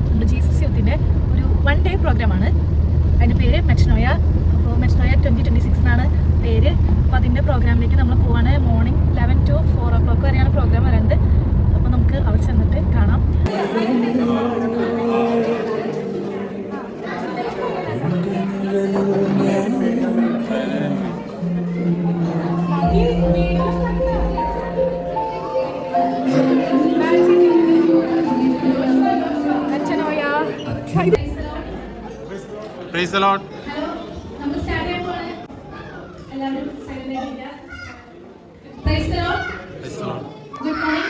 നമ്മുടെ ജീസസ് യൂത്തിൻ്റെ ഒരു 1 day പ്രോഗ്രാമാണ്. അതിൻ്റെ പേര് മെറ്റനോയ. അപ്പോൾ മെറ്റനോയ 2026 എന്നാണ് പേര്. അപ്പോൾ അതിൻ്റെ പ്രോഗ്രാമിലേക്ക് നമ്മൾ പോവാണ്. മോർണിംഗ് 11 to 4 o'clock വരെയാണ് പ്രോഗ്രാം വരുന്നത്. അപ്പോൾ നമുക്ക് അവിടെ ചെന്നിട്ട് കാണാം. Praise the Lord. Hello. നമ്മൾ സ്റ്റാർട്ട് ചെയ്യാൻ പോവാണ്. എല്ലാവരും സൈലന്റ് ആയിരിക്കുക. Praise the Lord. Praise the Lord. Good morning.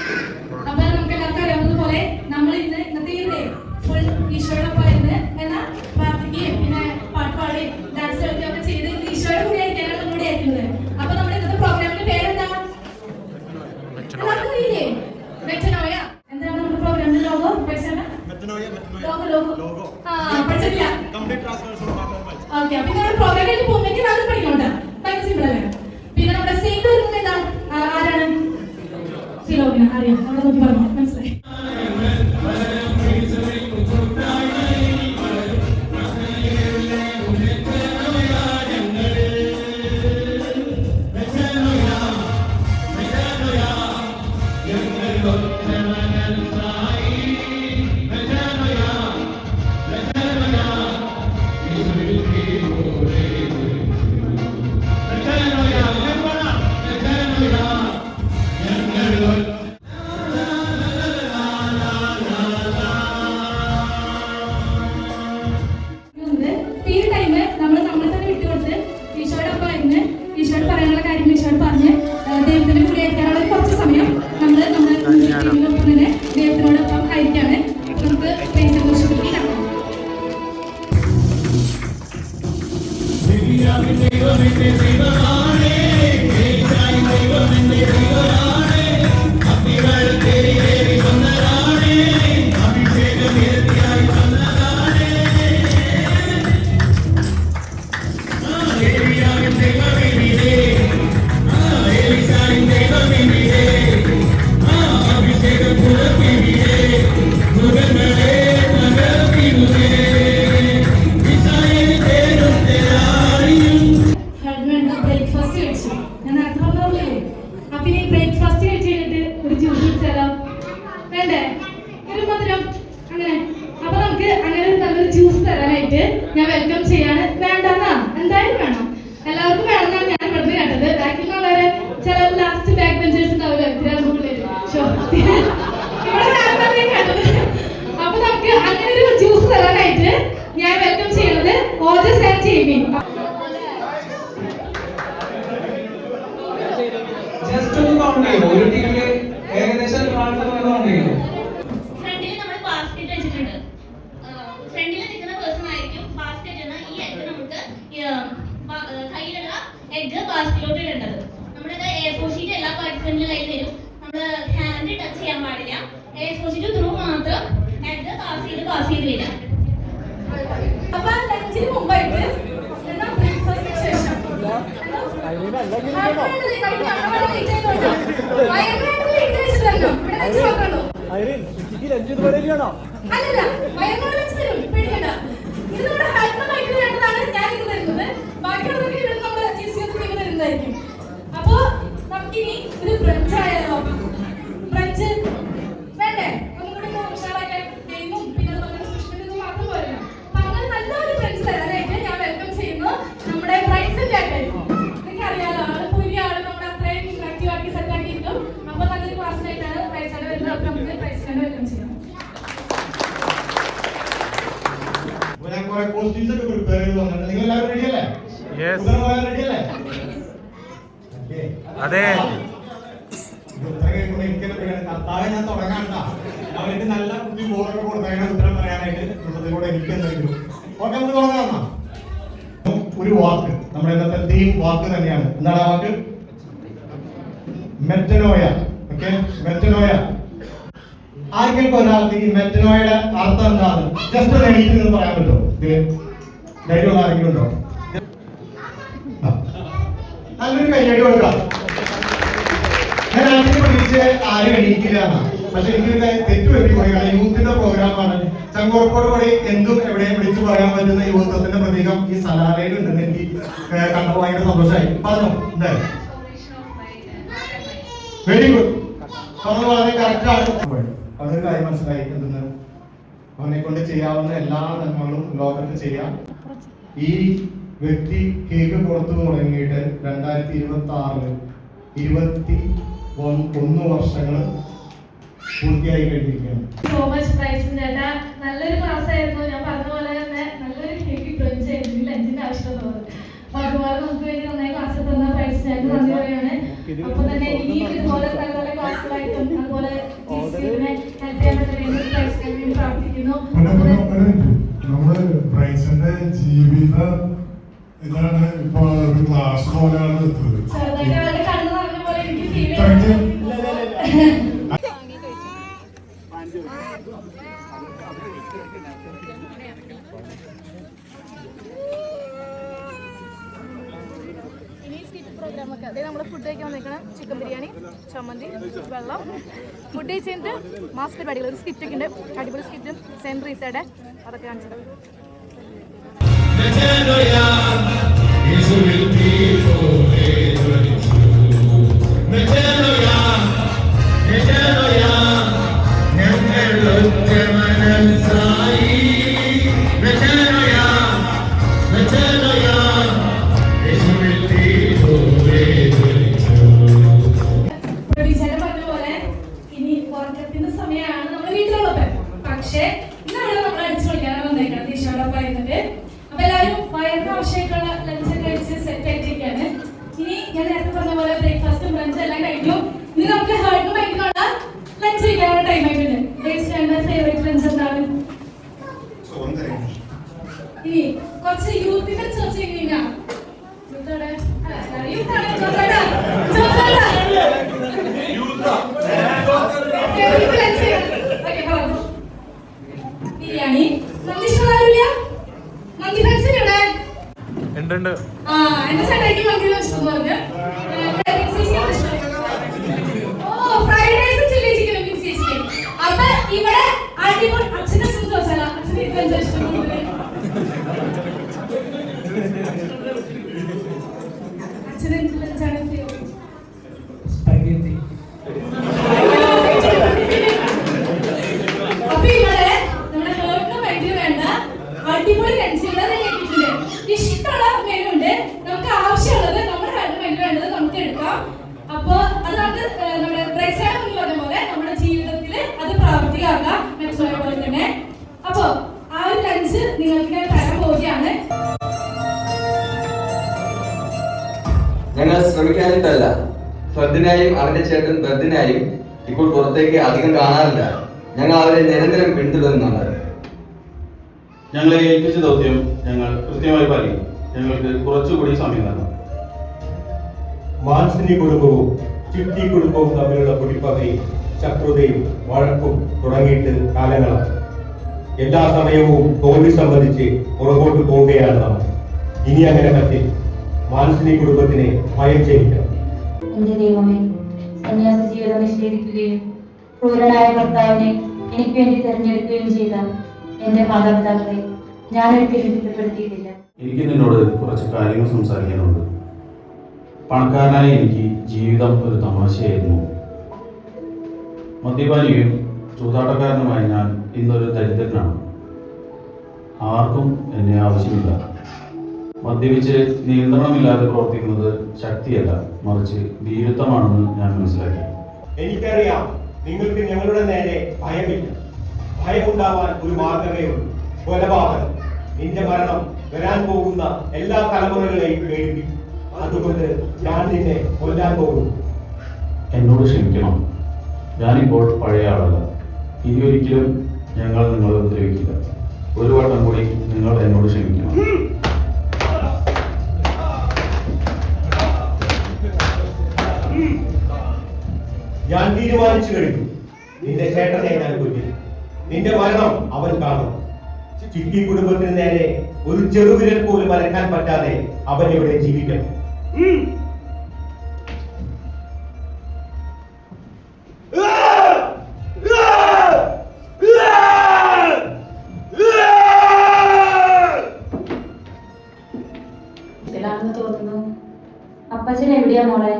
അപ്പോൾ നമുക്ക് എല്ലാവർക്കും അറിയാവുന്നതുപോലെ നമ്മൾ ഇന്നത്തെ ഈ ഡേ ഫുൾ ഈശോയോടൊപ്പം ഇരുന്ന് എന്നാൽ പ്രാർത്ഥിക്കുകയും പിന്നെ പാട്ട് പാടുകയും ഡാൻസ് കളിക്കുകയും ഒക്കെ ചെയ്ത് ഈശോയുടെ കൂടെ ആയിരിക്കാനാണ് നമ്മുടെ ആയിരിക്കുന്നത്. അപ്പോൾ നമ്മുടെ ഇന്നത്തെ പ്രോഗ്രാമിന്റെ പേരെന്താ? മെറ്റനോയ. എന്താണ് നമ്മുടെ പ്രോഗ്രാമിന്റെ ലോഗോ? ലോഗോ. പഠിച്ചിട്ടില്ല. ഓക്കെ, അപ്പൊ നമ്മുടെ പ്രോഗ്രാമിലേക്ക് പോകുമ്പോഴേക്കും അത് പഠിക്കണ്ട. ഭയങ്കര സിമ്പിൾ അല്ലേ? പിന്നെ നമ്മുടെ സെയിന്റ് വരുന്നത് എന്താ? ആരാണ്? ഫിലോമിന. അറിയാം, അവിടെ നോക്കി പറഞ്ഞു, മനസ്സിലായി. ഞാൻ വെൽക്കം ചെയ്യാണ്. വേണ്ടെന്നാ? എന്തായാലും വേണം, എല്ലാവർക്കും വേണമെന്നാണ് ഞാൻ ഇവിടുന്ന് കേട്ടത്. ബാക്കിലുള്ളവരെ ചില ലാസ്റ്റ് ബാക്ക് ബെഞ്ചേഴ്സ് ഉണ്ടാവില്ല, ഇവിടെ വേണമെന്നാണ് കേട്ടത്. അപ്പൊ നമുക്ക് അങ്ങനെ ഒരു ജ്യൂസ് തരാനായിട്ട് ഞാൻ വെൽക്കം ചെയ്യുന്നത് ഓജസ് ആൻഡ് ജെയ്മി. ജസ്റ്റ് ഒന്ന് കൗണ്ട് ചെയ്യോ? ഒരു ടീമില് ഏകദേശം എത്ര ആൾക്കാർ കൗണ്ട് ചെയ്യോ? ഫ്രണ്ടിൽ നമ്മൾ ബാസ്ക്കറ്റ് വെച്ചിട്ടുണ്ട്. ഫ്രണ്ടിൽ നിൽക്കുന്ന പേഴ്സൺ ആയിരിക്കും ബാസ്ക്കറ്റ് എന്ന ഈ എഗ് നമുക്ക് കയ്യിലുള്ള എഗ് ബാസ്ക്കറ്റിലോട്ട് ഇടേണ്ടത്. നമ്മുടെ A4 ഷീറ്റ് എല്ലാ പാർട്ടിസിപ്പന്റിന്റെ കയ്യിൽ തരും. നമ്മൾ ഹാൻഡ് ടച്ച് ചെയ്യാൻ പാടില്ല. A4 ഷീറ്റ് ത്രൂ മാത്രം എഗ് പാസ് ചെയ്ത് വരിക. അപ്പൊ ലഞ്ചിന് മുമ്പായിട്ട് ബ്രേക്ക്ഫാസ്റ്റിന് ശേഷം അപ്പൊ നമുക്കിനി ഒരു ബ്രഞ്ച് ആയാലോ? ബ്രഞ്ച് വേണ്ടേ? ഒന്നും കൂടി ഉഷാറാക്കാൻ ഗെയിമും പിന്നെ കൃഷ്ണനും മാത്രം പോരല്ലോ. അപ്പൊ അങ്ങനെ നല്ലൊരു ബ്രഞ്ച് തരാനായിട്ട് ഞാൻ വെൽക്കം ചെയ്യുന്നു നമ്മുടെ പ്രൈസിന്റെ ആയിട്ടായിരിക്കും. നിങ്ങൾക്ക് അറിയാലോ, ആള് പുതിയ ആള് നമ്മുടെ അത്രയും ആക്റ്റീവ് ആക്കി സെറ്റ് ആക്കിയിരിക്കും. അപ്പൊ നല്ലൊരു ക്ലാസ്സിനായിട്ടാണ് പ്രൈസാണ് വരുന്നത്. അപ്പൊ നമുക്ക് പ്രൈസിനെ വെൽക്കം ചെയ്യാം. അതെ, കർത്താവെ ഞാൻ തുടങ്ങാണ്ട. അവർക്ക് നല്ല ബുദ്ധി ബോധമൊക്കെ കൊടുത്തതിന് ഉത്തരം പറയാനായിട്ട് കുടുംബത്തിലൂടെ എനിക്ക് എന്തെങ്കിലും ഓക്കെ നമുക്ക് തുടങ്ങാം. ഒരു വാക്ക്, നമ്മുടെ ഇന്നത്തെ തീം വാക്ക് തന്നെയാണ്. എന്താണ് ആ വാക്ക്? മെറ്റനോയ. Okay, metanoia. ആർക്കൊക്കെ ഒരാൾക്ക് ഈ മെറ്റനോയുടെ അർത്ഥം എന്താണ് ജസ്റ്റ് ഒന്ന് എണീറ്റ് നിന്ന് പറയാൻ പറ്റുമോ? ഇതില് ധൈര്യമുള്ള ആരെങ്കിലും ഉണ്ടോ? നല്ലൊരു കൈയടി കൊടുക്കാം. ഞാൻ ആദ്യം പ്രതീക്ഷിച്ച് ആരും എണീക്കില്ല എന്നാ. പക്ഷെ എനിക്കൊരു തെറ്റ് പറ്റിപ്പോയി. യൂത്തിന്റെ പ്രോഗ്രാമാണ്. ചങ്കുറപ്പോട് കൂടി എന്തും എവിടെയും വിളിച്ചു പറയാൻ പറ്റുന്ന യുവത്വത്തിന്റെ പ്രതീകം ഈ സലാലയിൽ ഉണ്ടെന്ന് എനിക്ക് കണ്ടപ്പോൾ ഭയങ്കര സന്തോഷമായി. പറഞ്ഞു എന്തായാലും വെരി ഗുഡ്. പറഞ്ഞത് വളരെ കറക്റ്റാണ്. അതൊരു കാര്യം മനസ്സിലായി. എന്തെന്ന് അവനെ കൊണ്ട് ചെയ്യാവുന്ന എല്ലാ നന്മകളും ലോകത്ത് ചെയ്യാം. ഈ വ്യക്തി കേക്ക് കൊടുത്തു തുടങ്ങിയിട്ട് 2026 21 വർഷങ്ങൾ പൂർത്തിയായി കഴിഞ്ഞിരിക്കുകയാണ്. സോ മച്ച് പ്രൈസ് ചേട്ടാ. നല്ലൊരു ക്ലാസ് ആയിരുന്നു. ഞാൻ പറഞ്ഞ പോലെ തന്നെ നല്ലൊരു ഹെവി ബ്രഞ്ച് ആയിരുന്നു. ലഞ്ചിന്റെ ആവശ്യം തോന്നുന്നത്. അപ്പൊ അതുപോലെ നമുക്ക് വേണ്ടി നന്നായി ക്ലാസ് തന്ന പ്രൈസ് ചേട്ടൻ നന്ദി പറയാണ്. അപ്പൊ തന്നെ ഇനിയും ഇതുപോലെ നല്ല നല്ല ക്ലാസ്സുകളായിട്ടും അതുപോലെ ഹെൽപ്പ് ചെയ്യാൻ പറ്റുന്ന പ്രൈസ് വേണ്ടി പ്രാർത്ഥിക്കുന്നു. നമ്മുടെ പ്രൈസിന്റെ ജീവിത ഇതാണ് ഇപ്പൊ ഒരു ക്ലാസ് പോലെയാണ് എത്തുന്നത്. ചെറുതായിട്ട് അവരുടെ കണ്ണ് പറഞ്ഞ പോലെ എനിക്ക് ഫീൽ ചെയ്യുന്നു. പ്രോഗ്രാമൊക്കെ അതായത് നമ്മൾ ഫുഡ് കഴിക്കാൻ വന്നിരിക്കണം. ചിക്കൻ ബിരിയാണി, ചമ്മന്തി, വെള്ളം. ഫുഡ് കഴിച്ച് കഴിഞ്ഞിട്ട് മാസ് പരിപാടികൾ ഒരു സ്കിറ്റൊക്കെ ഉണ്ട്. അടിപൊളി സ്കിറ്റും സെൻട്രി ഇത്തയുടെ അതൊക്കെ കാണിച്ചത്. സമയമാണ് നമ്മൾ വീട്ടിലുള്ളത്. പക്ഷേ ഇന്നാണ് നമ്മൾ അടിച്ചു കളിക്കാനാണ് വന്നേക്കുന്നത്. ടീച്ചറോടൊപ്പം ആയിരുന്നിട്ട് അപ്പൊ എല്ലാവരും വയറിന് ആവശ്യമായിട്ടുള്ള ലഞ്ച് കഴിച്ച് സെറ്റ് ആയിട്ടിരിക്കുകയാണ്. ഇനി ഞാൻ നേരത്തെ പറഞ്ഞ പോലെ ബ്രേക്ക്ഫാസ്റ്റും ലഞ്ചും എല്ലാം കഴിഞ്ഞു. ഇനി നമുക്ക് ഹാർഡിനും വൈകിട്ടുള്ള ലഞ്ച് കഴിക്കാനുള്ള ടൈം ആയിട്ടുണ്ട്. ഫേവറേറ്റ് ലഞ്ച് എന്താണ്? ഇനി കുറച്ച് യൂത്തിനെ ചർച്ച ചെയ്യുക. ബിരിയാണി മന്തി ഫ്രണ്ട്സിനുണ്ട്. ആ എന്റെ ചേട്ടായിക്ക് മന്തി ഇഷ്ടം പറഞ്ഞു. ഓ fried rice chilli chicken mix chicken. അപ്പൊ ഇവിടെ അടിപൊളി അച്ഛനെ ചോദിച്ചാലോ? അച്ഛന് ഇത് ഇഷ്ടം അച്ഛനെ ലഞ്ചാണ് അപ്പൊ ഇവിടെ നമ്മുടെ ഹേർട്ടിന് ഭയങ്കര വേണ്ട അടിപൊളി ലഞ്ചുകൾ റെഡിയാക്കിയിട്ടുണ്ട്. ഇഷ്ടമുള്ള മെനു ഉണ്ട്. നമുക്ക് ആവശ്യമുള്ളത് നമ്മുടെ ഹേർട്ടിന് വേണ്ടി വേണ്ടത് നമുക്ക് എടുക്കാം. അപ്പൊ അത് നമുക്ക് നമ്മുടെ പ്രൈസാണ് മുന്നിൽ പറഞ്ഞ പോലെ നമ്മുടെ ജീവിതത്തിൽ അത് പ്രാവർത്തികമാക്കാം. മെട്രോയെ പോലെ തന്നെ. അപ്പൊ ആ ഒരു ലഞ്ച് നിങ്ങൾക്ക് ഞാൻ തരാൻ പോവുകയാണ്. ഞങ്ങൾ ശ്രമിക്കാനിട്ടല്ല. ഫർദിനായും അവന്റെ ചേട്ടൻ ബർദിനായും ഇപ്പോൾ പുറത്തേക്ക് അധികം കാണാറില്ല. ഞങ്ങൾ അവരെ നിരന്തരം പിന്തുടരുന്നുണ്ട്. ഞങ്ങളെ ഏൽപ്പിച്ച ദൗത്യം ഞങ്ങൾ കൃത്യമായി പാലിക്കും. ഞങ്ങൾക്ക് കുറച്ചുകൂടി സമയം തരണം. മാൻസിനി കുടുംബവും ചിട്ടി കുടുംബവും തമ്മിലുള്ള കുടിപ്പകയും ശത്രുതയും വഴക്കും തുടങ്ങിയിട്ട് കാലങ്ങളാണ്. എല്ലാ സമയവും തോൽവി സംബന്ധിച്ച് പുറകോട്ട് പോവുകയാണ് നാം. ഇനി അങ്ങനെ പറ്റില്ല. മാൻസിനി കുടുംബത്തിനെ ഭയം ചെയ്യിക്കണം. എന്റെ ദൈവമേ, സന്യാസ ജീവിതം നിഷേധിക്കുകയും ക്രൂരനായ ഭർത്താവിനെ എനിക്ക് വേണ്ടി തിരഞ്ഞെടുക്കുകയും ചെയ്ത എന്റെ മാതാപിതാക്കളെ ഞാൻ ഒരിക്കലും കുറ്റപ്പെടുത്തിയിട്ടില്ല. എനിക്ക് നിന്നോട് കുറച്ച് കാര്യങ്ങൾ സംസാരിക്കാനുണ്ട്. പണക്കാരനായ എനിക്ക് ജീവിതം ഒരു തമാശയായിരുന്നു. മദ്യപാനിയും ചൂതാട്ടക്കാരനുമായി ഞാൻ ഇന്നൊരു ദരിദ്രനാണ്. ആർക്കും എന്നെ ആവശ്യമില്ല. മദ്യപിച്ച് നിയന്ത്രണമില്ലാതെ പ്രവർത്തിക്കുന്നത് ശക്തിയല്ല, മറിച്ച് ഭീരുത്വമാണെന്ന് ഞാൻ മനസ്സിലാക്കി. എനിക്കറിയാം നിങ്ങൾക്ക് ഞങ്ങളുടെ നേരെ ഭയമില്ല. ഭയമുണ്ടാവാൻ ഒരു മാർഗമേ ഉള്ളൂ: കൊലപാതകം. നിന്റെ മരണം വരാൻ പോകുന്ന എല്ലാ തലമുറകളെയും പേടിപ്പിക്കും. അതുകൊണ്ട് ഞാൻ നിന്നെ കൊല്ലാൻ പോകുന്നു. എന്നോട് ക്ഷമിക്കണം. ഞാനിപ്പോൾ പഴയ ആളല്ല. ഇനിയൊരിക്കലും ഞങ്ങൾ നിങ്ങളെ ഉപദ്രവിക്കില്ല. ഒരു വട്ടം കൂടി നിങ്ങൾ എന്നോട് ക്ഷമിക്കണം. ഞാൻ തീരുമാനിച്ചു കഴിഞ്ഞു. നിന്റെ ചേട്ടനെ ഞാൻ കൊല്ലും. നിന്റെ മരണം അവൻ കാണും. ചിട്ടി കുടുംബത്തിന് നേരെ ഒരു ചെറുവിരൽ പോലും അനക്കാൻ പറ്റാതെ അവൻ ഇവിടെ ജീവിക്കണം. എവിടെയാ മോളെ?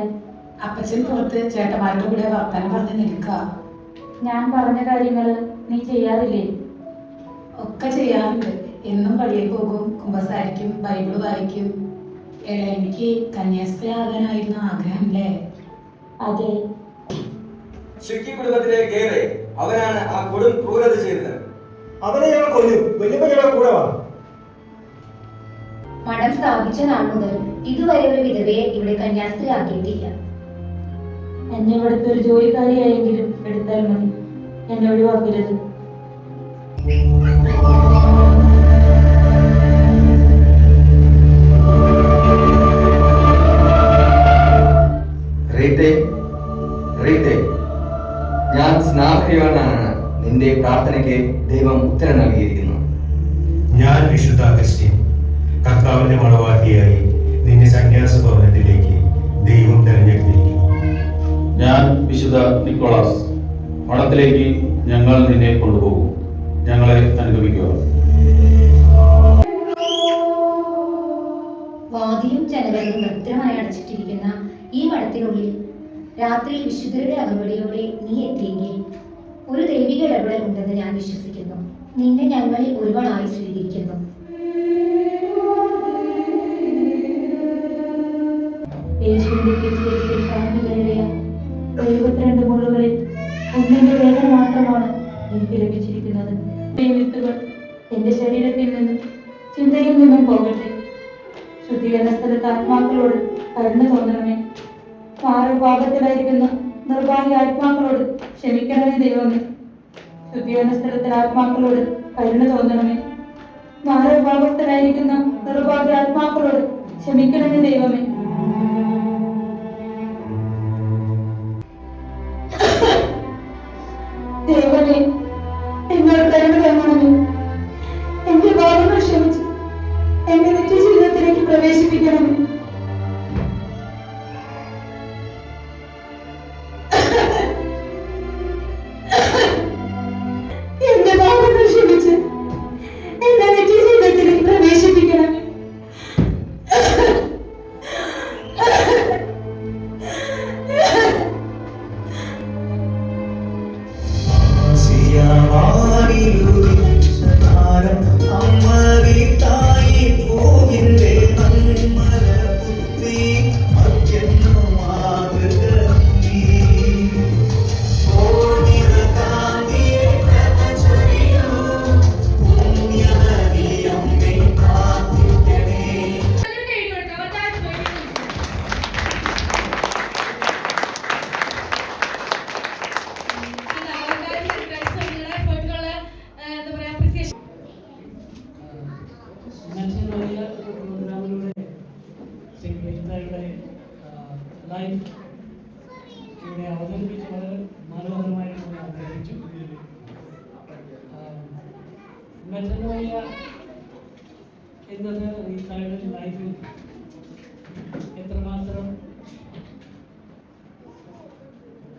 അപ്പച്ചൻ പുറത്ത് ചേട്ടന്മാരുടെ കൂടെ വർത്താനം പറഞ്ഞ് നിൽക്കുക. ഞാൻ പറഞ്ഞ കാര്യങ്ങള് നീ ചെയ്യാറില്ലേ? ഒക്കെ ചെയ്യാറുണ്ട്. എന്നും പള്ളിയിൽ പോകും, കുമ്പസാരിക്കും, ബൈബിള് വായിക്കും. എനിക്ക് കന്യാസ്ത്രീയാകാനായിരുന്നു ആഗ്രഹം അല്ലേ? അതെ. ഷിക്കി കുടുംബത്തിലെ ഗേറെ അവനാണ് ആ കൊടും ക്രൂരത ചെയ്തത്. അവനെ ഞങ്ങൾ കൊല്ലും. കൊല്ലുമ്പോൾ ഞങ്ങൾ കൂടെ വാ. മഠം സ്ഥാപിച്ച നാൾ മുതൽ ഇതുവരെ ഒരു വിധവയെ ഇവിടെ കന്യാസ്ത്രീയാക്കിയിട്ടില്ല. എന്നെ ഇവിടുത്തെ ഒരു ജോലിക്കാരിയായെങ്കിലും എടുത്താൽ മതി. എന്നെ ഒഴിവാക്കരുത്. ഞാൻ സ്നാപകനാണ്. നിന്റെ പ്രാർത്ഥനയ്ക്ക് ദൈവം ഉത്തരം നൽകിയിരിക്കുന്നു. ഞാൻ വിശുദ്ധ അഗസ്റ്റിൻ, കർത്താവിന്റെ മണവാട്ടിയായി നിന്നെ സന്യാസ ഭവനത്തിലേക്ക് ദൈവം തെരഞ്ഞെടുത്തിരിക്കുന്നു. ഞാൻ വിശുദ്ധ നിക്കോളാസ്, മഠത്തിലേക്ക് ഞങ്ങൾ നിന്നെ കൊണ്ടുപോകും. ഞങ്ങളെ അനുഗമിക്കുക. വാതിലും ജനലും ഭദ്രമായി അടച്ചിട്ടിരിക്കുന്ന ഈ മഠത്തിനുള്ളിൽ രാത്രിയിൽ വിശുദ്ധരുടെ അകമ്പടിയോടെ നീ എത്തിയെങ്കിൽ ഒരു ദൈവിക ഇടപെടൽ ഉണ്ടെന്ന് ഞാൻ വിശ്വസിക്കുന്നു. നിന്നെ ഞങ്ങളിൽ ഒരുവനായി സ്വീകരിക്കുന്നു. യേശുവിന്റെ തിരുശരീരത്തിൽ ശാന്തിയേറിയ 72 മുള്ളുകളിൽ ഒന്നിന്റെ വേദന മാത്രമാണ് എനിക്ക് ലഭിച്ചിരിക്കുന്നത്. വിത്തുകൾ എന്റെ ശരീരത്തിൽ നിന്നും ചിന്തയിൽ നിന്നും പോകട്ടെ. ശുദ്ധീകരണ സ്ഥലത്ത് ആത്മാക്കളോട് കരുണ തോന്നണമേ. മാറുഭാഗത്തിലായിരിക്കുന്ന നിർഭാഗ്യ ആത്മാക്കളോട് ക്ഷമിക്കണമേ ദൈവമേ. ശുദ്ധീകരണ സ്ഥലത്തിൽ ആത്മാക്കളോട് കരുണ തോന്നണമേ. മാറുഭാഗത്തിലായിരിക്കുന്ന നിർഭാഗ്യ ആത്മാക്കളോട് ക്ഷമിക്കണമേ ദൈവമേ. ദൈവമേ, എന്നോട് കരുണ തോന്നണമേ. എന്റെ പാപങ്ങൾ ക്ഷമിച്ച് എന്റെ നിത്യജീവിതത്തിലേക്ക് പ്രവേശിപ്പിക്കണമേ. എന്റെ പാപങ്ങൾ ക്ഷമിച്ച് എന്റെ നിത്യജീവിതത്തിലേക്ക് പ്രവേശിപ്പിക്കണമേ. ഇവിടെ അവതരിപ്പിച്ച് വളരെ മനോഹരമായിട്ട് അവതരിപ്പിച്ചു. മെറ്റനോയ എന്നത് റീത്തയുടെ ലൈഫിൽ എത്രമാത്രം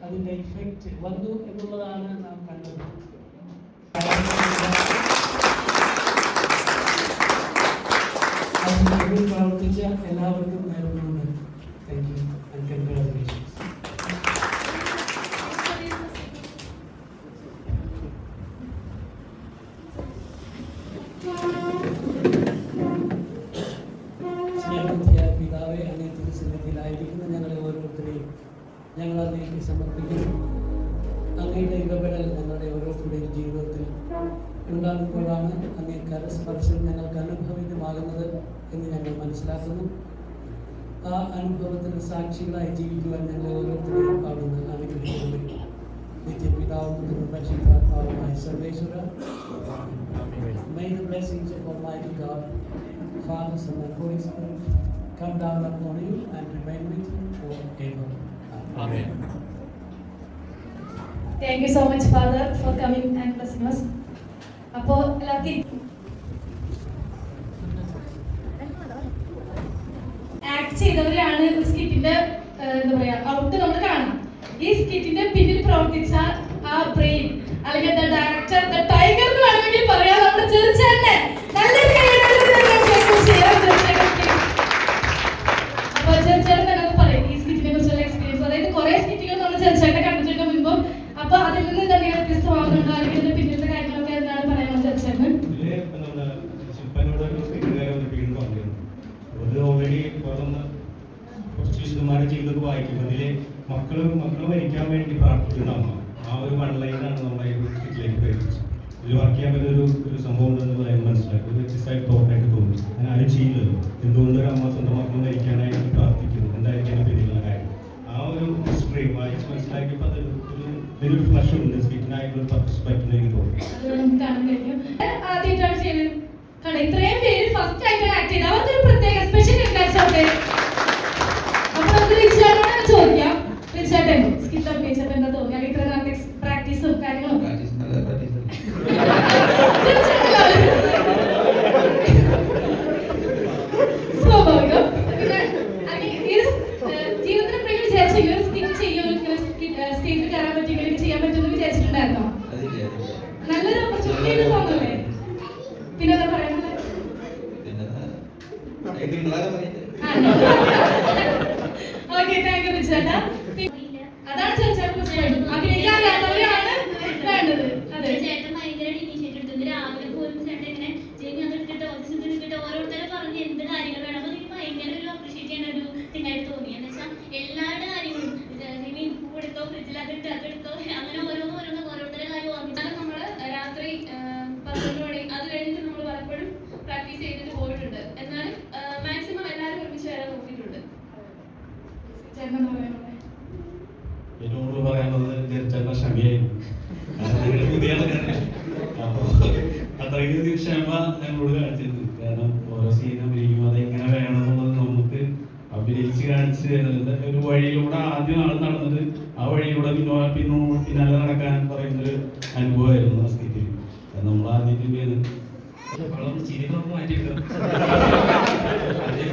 അതിൻ്റെ ഇഫക്റ്റ് വന്നു എന്നുള്ളതാണ് നാം കണ്ടത്. അതിൽ പ്രവർത്തിച്ച എല്ലാവർക്കും നേരുന്നുണ്ട്. Thank you and congratulations. പിതാവെ, അങ്ങേ തിരുസന്നിധിയിലായിരിക്കുന്ന ഞങ്ങളെ ഓരോരുത്തരെയും ഞങ്ങൾ അങ്ങേക്ക് സമർപ്പിക്കുന്നു. അങ്ങയുടെ ഇടപെടൽ ഞങ്ങളുടെ ഓരോരുത്തരുടെയും ജീവിതത്തിൽ ഉണ്ടാകുമ്പോഴാണ് അങ്ങേ കരസ്പർശം ഞങ്ങൾക്ക് അനുഭവിതമാകുന്നത് എന്ന് ഞങ്ങൾ മനസ്സിലാക്കുന്നു. ആ അനുഭവത്തിന് സാക്ഷികളായി ജീവിക്കുവാൻ ഞങ്ങളെ ഓരോരുത്തരെയും അവിടുന്ന് അനുഗ്രഹിക്കുന്നു. നിത്യപിതാവും പരിശുദ്ധാത്മാവുമായ സർവേശ്വര, may the blessings of Almighty God, Father, Son and Holy Spirit come down upon you and remain with you forever. Amen. Thank you so much, Father, for coming and blessing us. അപ്പോൾ എല്ലാവർക്കും act ചെയ്തവരെയാണ് ഒരു സ്കിറ്റിന്റെ എന്താ പറയാ out നമ്മൾ കാണാം. ഈ സ്കിറ്റിന്റെ പിന്നിൽ പ്രവർത്തിച്ച ആ ബ്രെയിൻ അല്ലെങ്കിൽ ഡയറക്ടർ ടൈഗർ എന്ന് വേണമെങ്കിൽ പറയാം. നമ്മുടെ ചെറുച്ചേട്ടനെ നല്ലൊരു അപ്പോൾ ചെറുച്ചേട്ടൻ എന്നൊക്കെ പറയും ഈ സ്കിറ്റ് വായിക്കും. അതിലെ മക്കൾ മരിക്കാൻ വേണ്ടി പ്രാർത്ഥിക്കുന്ന അമ്മ, ആ ഒരു വൺലൈനാണ് നമ്മളെ ഇതിലേക്ക് പ്രേരിപ്പിച്ചത്. ഇതിൽ വർക്ക് ചെയ്യാൻ പറ്റുന്ന ഒരു സംഭവം ഉണ്ടെന്ന് പറയുന്നത് മനസ്സിലാക്കി ഒരു വ്യത്യസ്തമായിട്ട് തോന്നായിട്ട് തോന്നി. അങ്ങനെ ആരും ചെയ്യില്ലല്ലോ. എന്തുകൊണ്ട് ഒരു അമ്മ സ്വന്തം മക്കൾ മരിക്കാനായിട്ട് പ്രാർത്ഥിക്കുന്നു, എന്തായിരിക്കും പിന്നിലുള്ള കാര്യം? ആ ഒരു ഹിസ്റ്ററി വായിച്ച് മനസ്സിലാക്കിയപ്പോൾ അത് ഇതിലൊരു ഫ്ലഷ് ഉണ്ട്, സ്കിറ്റിനായിട്ടുള്ള പർപ്പസ് പറ്റുന്ന എനിക്ക് തോന്നി. ആദ്യമായിട്ടാണ് ചെയ്യുന്നത്. കാരണം ഇത്രയും പേര് ഫസ്റ്റ് ആയിട്ടാണ് ആക്ട് ചെയ്തത്. അവർക്കൊരു പ്രത്യേക സ്പെഷ്യൽ ഇൻട്രസ്റ്റ് അവിടെ. അപ്പൊ നമുക്ക് തീർച്ചയായിട്ടും ചോദിക്കാം, തീർച്ചയായിട്ടും സ്കിറ്റ് അഭിനയിച്ചപ്പോൾ എന്താ തോന്നി? അല്ലെങ്കിൽ ഇത്ര നാളത്തെ പ്രാക്ടീസും കാര്യങ്ങളും സ്വാഭാവികം. ജീവിതത്തിൽ എപ്പോഴും വിചാരിച്ചു ഈ ഒരു സ്കിറ്റ് ചെയ്യും, സ്റ്റേജിൽ കയറാൻ പറ്റിയെങ്കിലും ചെയ്യാൻ പറ്റുമെന്ന് വിചാരിച്ചിട്ടുണ്ടായിരുന്നോ? നല്ലൊരു ഓപ്പർച്യൂണിറ്റി തോന്നുന്നല്ലേ? പിന്നെ എന്താ പറയുന്നത്? ഓക്കെ, താങ്ക് യു റിച്ചേട്ടാ. അതാണ് ചോദിച്ചാൽ അഭിനയിക്കാറിയാത്തവരാണ് വേണ്ടത്. അതെ, ചേട്ടൻ ഭയങ്കരമായിട്ട് ഇനീഷ്യേറ്റീവ് എടുത്തത്. രാവിലെ പോലും ചേട്ടൻ ഇങ്ങനെ എടുത്തിട്ട് ഓരോരുത്തരെ പറഞ്ഞ് എന്ത് കാര്യങ്ങൾ വേണം. അപ്പൊ എനിക്ക് ഭയങ്കര ഒരു അപ്രീഷിയേറ്റ് ചെയ്യുന്ന ഒരു തിങ്ങായിട്ട് തോന്നി. എന്ന് വെച്ചാൽ എല്ലാവരുടെ കാര്യങ്ങളും എടുത്തോ, ഫ്രിഡ്ജിൽ അതെടുത്തോ, അങ്ങനെ ഓരോരുത്തരുടെ കാര്യം ഓർമ്മിച്ചാൽ നമ്മള് രാത്രി 11 മണി അത് കഴിഞ്ഞിട്ട് നമ്മൾ പലപ്പോഴും പ്രാക്ടീസ് ചെയ്തിട്ട് പോയിട്ടുണ്ട്. എന്നാലും മാക്സിമം എല്ലാവരും ഒരുമിച്ച് വരാൻ നോക്കിയിട്ടുണ്ട്. ചേട്ടൻ എന്നോട് പറയാനുള്ളത് തീർച്ചയായിട്ടും ക്ഷമയായിരുന്നു. കാരണം നിങ്ങൾ പുതിയ ആൾക്കാരല്ലേ, അപ്പോൾ അത്രയ്ക്ക് ക്ഷമ ഞങ്ങളോട് കാണിച്ചിരുന്നു. കാരണം ഓരോ സീൻ അഭിനയിക്കുമ്പോൾ അത് എങ്ങനെ വേണം എന്നുള്ളത് നമുക്ക് അഭിനയിച്ച് കാണിച്ച് ഒരു വഴിയിലൂടെ ആദ്യം ആൾ നടന്നത് ആ വഴിയിലൂടെ പിന്നാലെ നടക്കാൻ പറയുന്നൊരു അനുഭവമായിരുന്നു ആ സ്കിറ്റിൽ. നമ്മൾ ആദ്യം ചിരികളൊന്നും മാറ്റിയിട്ട്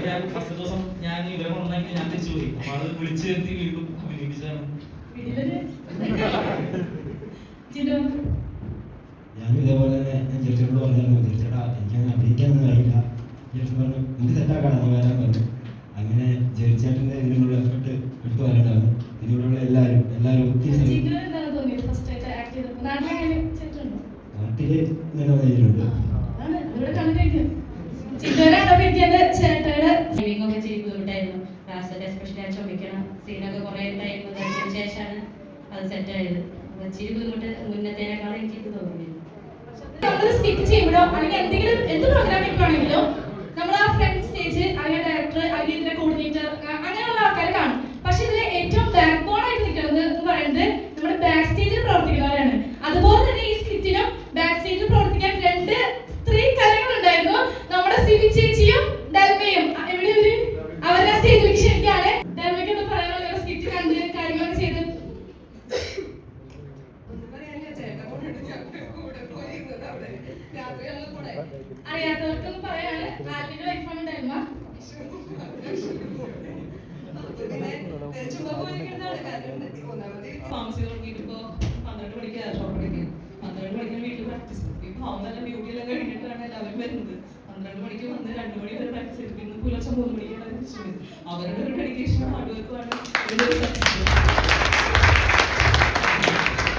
ഞാൻ ഫസ്റ്റ് ദിവസം ഞാൻ ഇവരെ കൊണ്ടാക്കി ഞാൻ തിരിച്ചു പോയി. അപ്പൊ അത് വിളിച്ചു വരുത്തി വീണ്ടും അഭിനയിപ്പിച്ചാണ്. ഞാനും ഇതേപോലെ തന്നെ ഞാൻ ചേച്ചിയോട് പറഞ്ഞായിരുന്നു, ചേച്ചേട്ടാ എനിക്കങ്ങനെ അഭിനയിക്കാനൊന്നും കഴിയില്ല. ചേച്ചി പറഞ്ഞു എനിക്ക് സെറ്റാക്കാണ്, നീ വരാൻ പറഞ്ഞു. അങ്ങനെ ജയിച്ചേട്ടൻ്റെ ഇതിനുള്ള എഫർട്ട് എടുത്തു വരേണ്ടതാണ്. ഇതിലൂടെയുള്ള എല്ലാവരും ഒത്തിരി നാട്ടില് ഇങ്ങനെ വന്നിട്ടുണ്ട്. എസ്പെഷ്യലി ആ ചുമക്കണ സീനൊക്കെ കുറെ ടൈം കഴിഞ്ഞതിന് ശേഷമാണ് അത് സെറ്റ് ആയത്. ഇച്ചിരി ബുദ്ധിമുട്ട് മുന്നത്തേനേക്കാളും എനിക്ക് ഇത് തോന്നിയിരുന്നു. നമ്മളൊരു സ്കിറ്റ് ചെയ്യുമ്പോഴോ അല്ലെങ്കിൽ എന്തെങ്കിലും എന്ത് പ്രോഗ്രാം വെക്കുവാണെങ്കിലോ നമ്മൾ ആ ഫ്രണ്ട് സ്റ്റേജ് അല്ലെങ്കിൽ ഡയറക്ടർ അല്ലെങ്കിൽ ഇതിന്റെ കോർഡിനേറ്റർ അങ്ങനെയുള്ള ആൾക്കാരെ കാണും. പക്ഷെ ഇതിലെ ഏറ്റവും ബാക്ക് ബോൺ ആയിട്ട് നിൽക്കുന്നത് എന്ന് പറയുന്നത് നമ്മുടെ ബാക്ക് സ്റ്റേജിൽ പ്രവർത്തിക്കുന്നവരാണ്. അതുപോലെ തന്നെ ഈ സ്കിറ്റിനും ബാക്ക് സ്റ്റേജിൽ പ്രവർത്തിക്കാൻ 2 സ്ത്രീ കലകളുണ്ടായിരുന്നു. നമ്മുടെ സിബി ചേച്ചിയും ഡൽമയും. ഇവിടെ ഒരു അവരുടെ സ്റ്റേജിൽ ക്ഷണിക്കാണ്. ഡൽമയ്ക്ക് ഒന്ന് പറയാനുള്ള സ്കിറ്റ് കണ്ട് കാര്യങ്ങളൊക്കെ ചെയ്ത് അറിയാത്തവർക്കൊന്നും പറയാണ്. ആൽവിന്റെ വൈഫാണ് ഡൽമ. ഫാർമസി തുടങ്ങിയിട്ടിപ്പോ 12 മണിക്ക് ഷോപ്പ് പഠിക്കും. 12 മണിക്കാണ് വീട്ടിൽ പ്രാക്ടീസ്. ഈ ഭാവം നല്ല ബ്യൂട്ടിയെല്ലാം കഴിഞ്ഞിട്ടാണ് എല്ലാവരും വരുന്നത്. 12 മണിക്ക് വന്ന് 2 മണി വരെ പ്രാക്ടീസ് ചെയ്തിട്ട് ഇന്ന് പുലർച്ചെ 3 മണിക്കാണ് തിരിച്ചത്. അവരുടെ ഒരു ഡെഡിക്കേഷൻ ഹാർഡ് വർക്കുമാണ്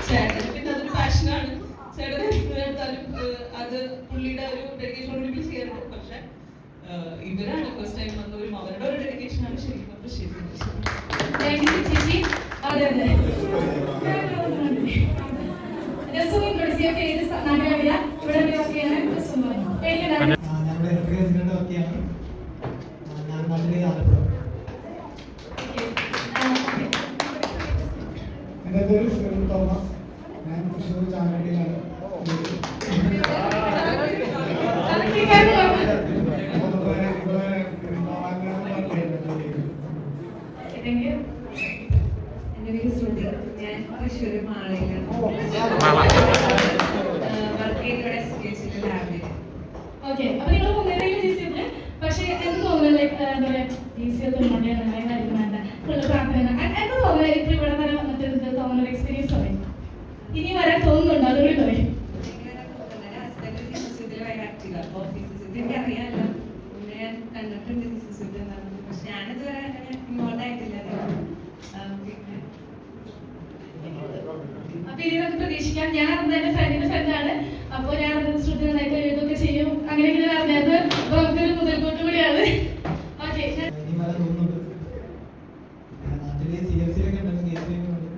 ചേട്ടന്. പിന്നെ അതൊരു പാഷനാണ്. ചേട്ടൻ എടുത്താലും അത് പുള്ളിയുടെ ഒരു ഡെഡിക്കേഷനോട് ചെയ്യാറുണ്ട്. പക്ഷെ ഇവരാണ് ഫസ്റ്റ് ടൈം വന്നവരും അവരുടെ ഒരു ഡെഡിക്കേഷനാണ് ശരിക്കും അപ്രീഷിയേറ്റ് ചെയ്യുന്നത്. അതെ അതെ എൻ്റെ പേര് ഫിലിം തോമസ്. ഞാൻ തൃശ്ശൂർ ചാലക്കുടിയിലാണ്. എൻ്റെ പേര് ശ്രുതി. ഞാൻ തൃശ്ശൂർ മാളയിലാണ് വർക്ക് ചെയ്തവിടെ എസ്റ്റിയുടെ ലാബിൽ. ഓക്കെ, അപ്പൊ നിങ്ങൾ മുന്നേറിയും ജിസിയില്. പക്ഷെ എന്ത് തോന്നുന്നത് ലൈക്ക് എന്താ പറയാ ജിസിയൊക്കെ മോഡേണായിരിക്കും വേണ്ട ഫുള്ള് പ്രാർത്ഥന എന്താ തോന്നുന്നത്? ഇപ്പൊ ഇവിടെ വരെ വന്നിട്ട് നിങ്ങൾക്ക് തോന്നുന്ന എക്സ്പീരിയൻസ് പറയും. ഇനി വരാൻ തോന്നുന്നുണ്ടോ? അതുകൂടി പറയും. എനിക്ക് അറിയാമല്ലോ, പിന്നെ ഞാൻ കണ്ടിട്ടുണ്ട് ജിസിയുടെ എന്നാണ്. പക്ഷെ ഞാനിതുവരെ അങ്ങനെ ഇൻവോൾവ് ആയിട്ടില്ല. അപ്പൊ ഇനി നമുക്ക് പ്രതീക്ഷിക്കാം. ഞാൻ എന്റെ ഫ്രണ്ടിന്റെ ഫ്രണ്ടാണ്. അപ്പൊ ഞാൻ ശ്രുതി നന്നായിട്ട് എഴുതൊക്കെ ചെയ്യും. അങ്ങനെയൊക്കെ അറിഞ്ഞത്. അപ്പൊ നമുക്കൊരു മുതൽക്കൂട്ട് കൂടിയാണ്. ഓക്കെ, CFC-ലൊക്കെ ഉണ്ടെങ്കിൽ കേസിലേക്ക് വേണ്ടി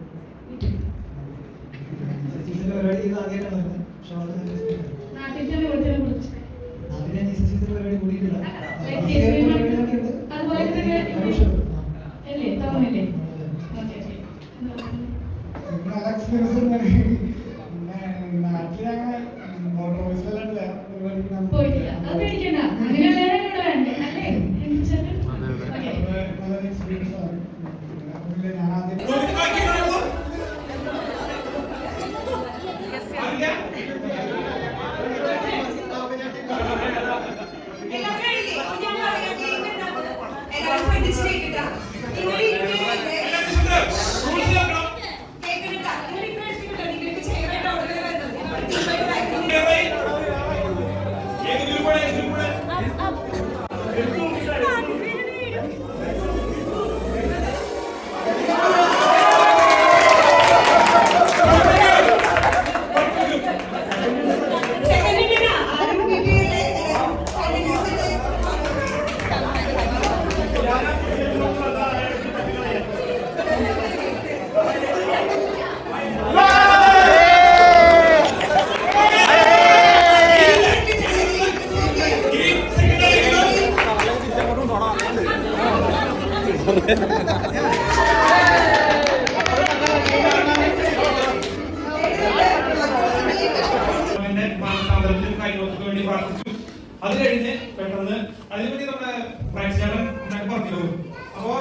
പരിപാടി ആദ്യമായിട്ടാണ് വരുന്നത്. പക്ഷെ വളരെ നല്ല experience ആണ്. നാട്ടിൽ ഞാൻ GCC പരിപാടി കൂടിയിട്ടില്ല. നല്ല എക്സ്പീരിയൻസ് പിന്നെ നാട്ടിൽ അങ്ങനെ മോട്ടോർ വോയിസിലല്ല പോയിട്ടില്ല. അത് പേടിക്കണ്ട. അങ്ങനെയുള്ളവരെ കൂടെ വേണ്ടേ അല്ലേ? നല്ലൊരു എക്സ്പീരിയൻസ് ആണ്. ഞാൻ ആദ്യം അത് കഴിഞ്ഞ് പെട്ടെന്ന് അതിനെപ്പറ്റി നമ്മുടെ പ്രേക്ഷകൻ പറഞ്ഞിരുന്നു. അപ്പോ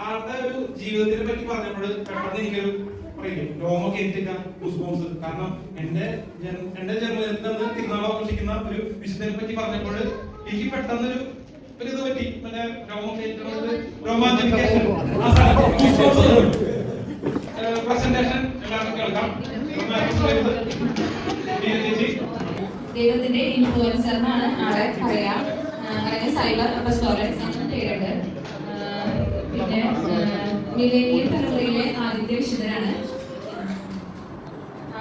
ആളുടെ ഒരു ജീവിതത്തിനെ പറ്റി പറഞ്ഞപ്പോൾ പെട്ടെന്ന് എനിക്കൊരു പറയില്ലേ രോമൊക്കെ എനിക്കൊക്കെ ഗൂസ്ബംസ്. കാരണം എന്റെ ജന്മദിനത്തിൽ അന്ന് തിരുനാൾ ആഘോഷിക്കുന്ന ഒരു വിശുദ്ധനെ പറ്റി പറഞ്ഞപ്പോൾ എനിക്ക് പെട്ടെന്നൊരു ഇത് പറ്റി. മറ്റേ രോമൊക്കെ റൊമാൻറ്റിഫിക്കേഷൻ പ്രസന്റേഷൻ എല്ലാവർക്കും കേൾക്കാം. ദൈവത്തിന്റെ ഇൻഫ്ലുവൻസർ എന്നാണ് ആളെ പറയാ. അങ്ങനെ സൈബർ റെസ്റ്റോറൻറ്റ്സ് എന്ന പേരുണ്ട്. പിന്നെ മിലേനിയൽ തലമുറയിലെ ആദ്യത്തെ വിശുദ്ധനാണ്.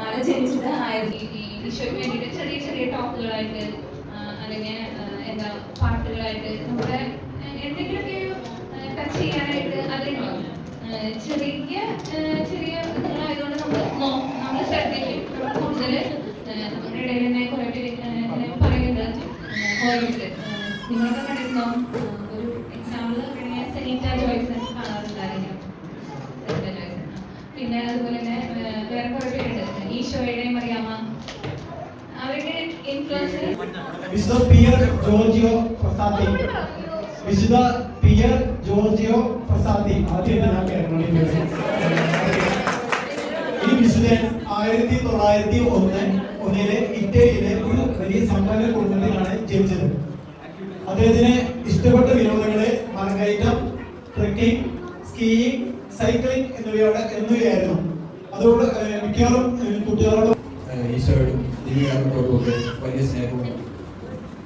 ആളെ ജനിച്ചത് ഈശോയ്ക്ക് വേണ്ടിയിട്ട് ചെറിയ ചെറിയ ടോക്കുകളായിട്ട് അല്ലെങ്കിൽ എന്താ പാട്ടുകളായിട്ട് നമ്മുടെ എന്തെങ്കിലുമൊക്കെ ടച്ച് ചെയ്യാനായിട്ട് അതുണ്ടാവും. ചെറിയ ചെറിയ ആയതുകൊണ്ട് നമ്മൾ ശ്രദ്ധിക്കും. നമ്മൾ കൂടുതൽ നമ്മുടെ ഇടയിൽ തന്നെ കുറെ പേര് പറയുന്നുണ്ട്. നിങ്ങളൊക്കെ കണ്ടിരുന്നോ? ഒരു എക്സാമ്പിൾ സെനീറ്റ ജോയ്സൺ കാണാറുണ്ടായിരിക്കും. സെനീറ്റ ജോയ്സൺ. പിന്നെ അതുപോലെ തന്നെ വേറെ കുറെ പേരുണ്ട്. ഈശോയുടെ മറിയാമ്മ. അവരുടെ ഇൻഫ്ലുവൻസ് വിശുദ്ധ പിയർ ജോർജിയോ ഫ്രസാത്തി. വിശുദ്ധ പിയർ ജോർജിയോ ഫ്രസാത്തി ആദ്യമായിട്ട് ഞാൻ കേരളത്തിൽ. ഈ വിശുദ്ധൻ 1901 ഇറ്റലിയിലെ ഒരു വലിയ സമ്പന്ന കുടുംബത്തിലാണ് ജനിച്ചത്. അദ്ദേഹത്തിന് ഇഷ്ടപ്പെട്ട വിനോദങ്ങള് മലകയറ്റം, ട്രെക്കിംഗ്, സ്കീയിങ്, സൈക്ലിംഗ് എന്നിവയായിരുന്നു. അതോട് മിക്കവാറും കുട്ടികളോട് ഈശോയോടും ദിവ്യകാരണത്തോടുമൊക്കെ വലിയ സ്നേഹവും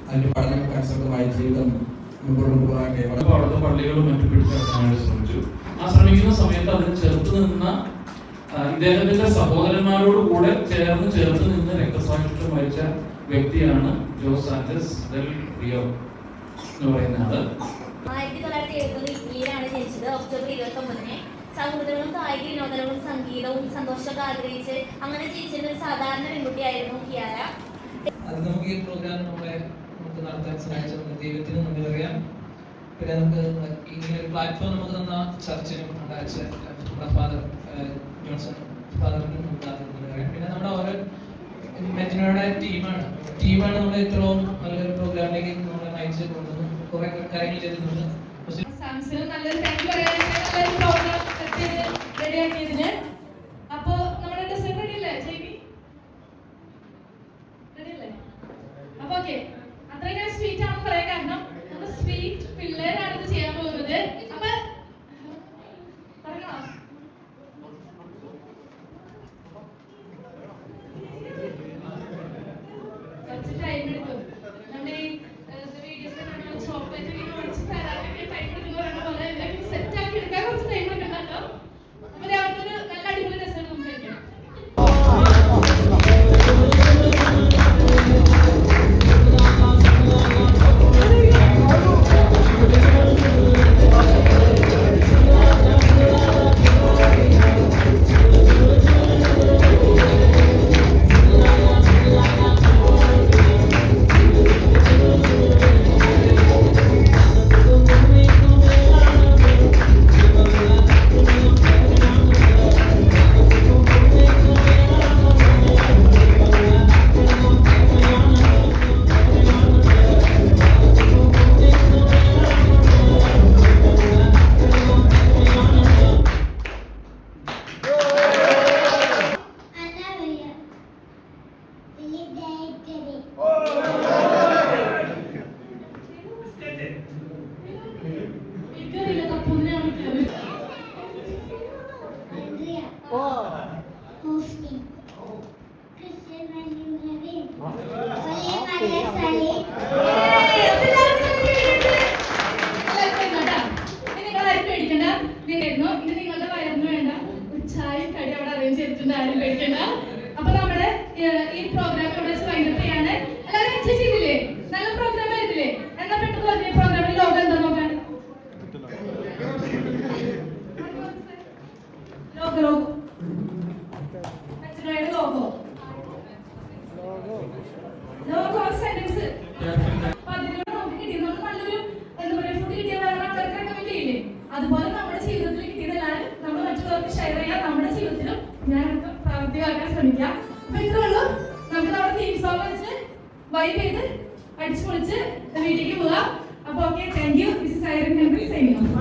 അതിന്റെ പഠനങ്ങൾക്കനുസൃതമായ ജീവിതം മുമ്പോട്ട് കൊണ്ടുപോകാൻ പള്ളികളും മറ്റും പിടിച്ചെടുക്കാനായിട്ട് ശ്രമിച്ചു. ആ ശ്രമിക്കുന്ന സമയത്ത് അതിന് ചെറുത്ത് നിന്ന ഇദ്ദേഹത്തിന്റെ സഹോദരന്മാരോട് കൂടെ ചേർത്ത് നിന്ന് രക്തസാക്ഷിത്വം വഹിച്ച വ്യക്തിയാണ് ജോസ് സാഞ്ചസ് ഡെൽ റിയോ എന്ന് പറയുന്ന ആള്. 1970 ഇറ്റലിയിലാണ് ജനിച്ചത്. ഒക്ടോബർ 29 സൗഹൃദങ്ങളും കായിക വിനോദങ്ങളും സംഗീതവും സന്തോഷമൊക്കെ ആഗ്രഹിച്ച് അങ്ങനെ ജീവിച്ചിരുന്ന ഒരു സാധാരണ പെൺകുട്ടിയായിരുന്നു കിയാര. അത് നമുക്ക് ഈ പ്രോഗ്രാം നമുക്ക് നടത്താൻ സഹായിച്ച ദൈവത്തിന് നന്ദി പറയാം. പിന്നെ നമുക്ക് ഇങ്ങനെ ഒരു പ്ലാറ്റ്ഫോം നമുക്ക് തന്ന ചർച്ചിനും നമ്മുടെ ഫാദർ ജോൺസൺ ഫാദറിനും നമുക്ക് നന്ദി പറയാം. പിന്നെ നമ്മുടെ ഓരോ മെറ്റിനോയുടെ ടീമാണ് നമ്മളെ ഇത്രയും നല്ലൊരു പ്രോഗ്രാമിലേക്ക് നമ്മളെ നയിച്ച് കൊണ്ടുവന്നു. കുറെ കാര്യങ്ങൾ ചെയ്തിട്ടുണ്ട്. സാംസന് നല്ലൊരു താങ്ക് പറയാനായിട്ട് നല്ലൊരു പ്രോഗ്രാം സെറ്റ് ചെയ്ത് റെഡിയാക്കിയതിന്. അപ്പോ നമ്മുടെ ഡെസേർട്ട് റെഡി അല്ലേ ജെബി? റെഡി അല്ലേ? അപ്പൊ ഓക്കെ, അത്രയും ഞാൻ സ്വീറ്റ് ആണെന്ന് പറയാൻ കാരണം നമ്മുടെ സ്വീറ്റ് പിള്ളേരാണ് ഇത് ചെയ്യാൻ പോകുന്നത്. അപ്പൊ പറയണോ? കുറച്ച് ടൈം എടുക്കും. നമ്മുടെ ഈ വീഡിയോസ് ചോക്ലേറ്റ് മേടിച്ച് തരാനൊക്കെ ടൈം എടുക്കുന്നവരാണ്. പോലെ എന്തെങ്കിലും സെറ്റ് ആക്കി എടുക്കാൻ കുറച്ച് ടൈം എടുക്കണ്ടോ? അപ്പൊ രാവിലെ ഒരു നല്ല അടിപൊളി ഡെസേർട്ട് നമുക്ക് കഴിക്കാം. പേടിക്കണ്ട. അപ്പൊ നമ്മുടെ ഈ പ്രോഗ്രാം ഇവിടെ വെച്ച് വൈൻഡപ്പ് ചെയ്യാണ്. എല്ലാവരും എൻജോയ് ചെയ്തില്ലേ? നല്ല പ്രോഗ്രാം ആയിരുന്നില്ലേ? എന്നാ പെട്ടെന്ന് പറഞ്ഞ പ്രോഗ്രാമിന്റെ ലോഗോ എന്താ നോക്കാൻ? Logo logo sentence. അപ്പൊ അതിലൂടെ നമുക്ക് കിട്ടിയത് നമുക്ക് നല്ലൊരു എന്താ പറയാ ഫുഡ് കിട്ടിയ വേറെ ആൾക്കാർക്ക് റെക്കമെൻഡ് ചെയ്യില്ലേ? അതുപോലെ നമ്മുടെ ജീവിതത്തിൽ കിട്ടിയതെല്ലാവരും നമ്മൾ മറ്റുള്ളവർക്ക് ഷെയർ ചെയ്യാം. നമ്മുടെ ജീവിതത്തിലും ഞാൻ പ്രാവർത്തികമാക്കാൻ ശ്രമിക്കാം. അപ്പൊ ഇത്രേ ഉള്ളൂ. നമുക്ക് നമ്മുടെ തീം സോങ് വെച്ച് വൈബ് ചെയ്ത് അടിച്ചു പൊളിച്ച് വീട്ടിലേക്ക് പോവാം. അപ്പൊ okay, thank U. This is iron Henry signing off.